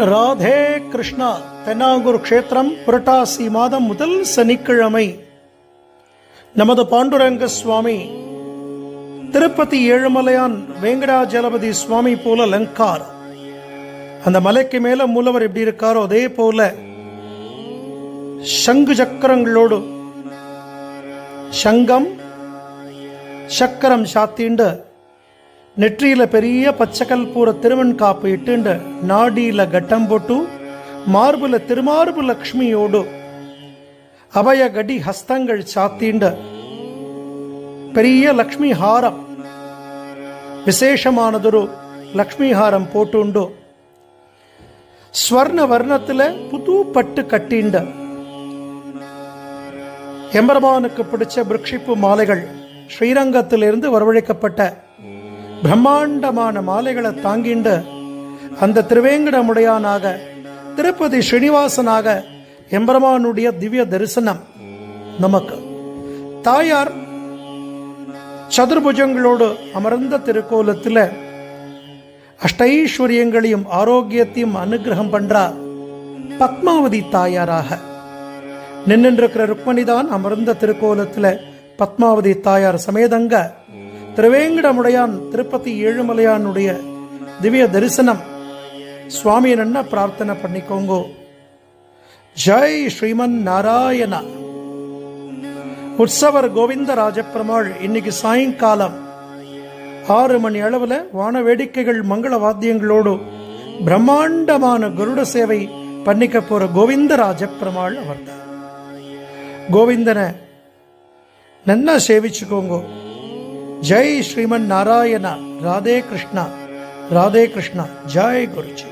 ராதே கிருஷ்ணா. தென்னாங்கூர் க்ஷேத்திரம் புரட்டாசி மாதம் முதல் சனிக்கிழமை நமது பாண்டுரங்க சுவாமி திருப்பதி ஏழுமலையான் வெங்கடாஜலபதி சுவாமி போல அலங்கார். அந்த மலைக்கு மேல மூலவர் எப்படி இருக்காரோ அதே போல சங்கு சக்கரங்களோடு சங்கம் சக்கரம் சாத்திண்டு நெற்றியில பெரிய பச்சைக்கல்பூர திருவன் காப்பு இட்டுண்டு நாடியில கட்டம் போட்டு மார்புல திருமார்பு லக்ஷ்மியோடு அபய கடி ஹஸ்தங்கள் சாத்திண்டு பெரிய லக்ஷ்மி ஹாரம் விசேஷமானதொரு லக்ஷ்மி ஹாரம் போட்டுண்டு ஸ்வர்ண வர்ணத்துல புது பட்டு கட்டிண்டு எம்பெருமானுக்கு பிடிச்ச விருட்சிப்பு மாலைகள் ஸ்ரீரங்கத்திலிருந்து வரவழைக்கப்பட்ட பிரம்மாண்டமான மாலைகளை தாங்கிண்டு அந்த திருவேங்கடமுடையானாக திருப்பதி ஸ்ரீனிவாசனாக எம்பெருமானுடைய திவ்ய தரிசனம் நமக்கு. தாயார் சதுர்புஜங்களோடு அமர்ந்த திருக்கோலத்தில் அஷ்டைஸ்வரியங்களையும் ஆரோக்கியத்தையும் அனுகிரகம் பண்றார். பத்மாவதி தாயாராக நின்றிருக்கிற ருக்மணிதான் அமர்ந்த திருக்கோலத்தில் பத்மாவதி தாயார் சமேதங்க திருவேங்கடமுடையான் திருப்பதி ஏழுமலையானுடைய திவ்ய தரிசனம் சுவாமி என்ன பிரார்த்தனை பண்ணிக்கோங்க. ஜெய் ஸ்ரீமன் நாராயணா. உற்சவர் கோவிந்த ராஜப்பெருமாள் இன்னைக்கு சாயங்காலம் 6 மணி அளவில் வான வேடிக்கைகள் மங்கள வாத்தியங்களோடு பிரம்மாண்டமான கருட சேவை பண்ணிக்க போற கோவிந்த ராஜப்பெருமாள் அவர். கோவிந்தனை நன்னா சேவிச்சுக்கோங்க. ஜெய் ஸ்ரீமன் நாராயணா. ராதே கிருஷ்ணா, ராதே கிருஷ்ணா. ஜெய் குருஜி.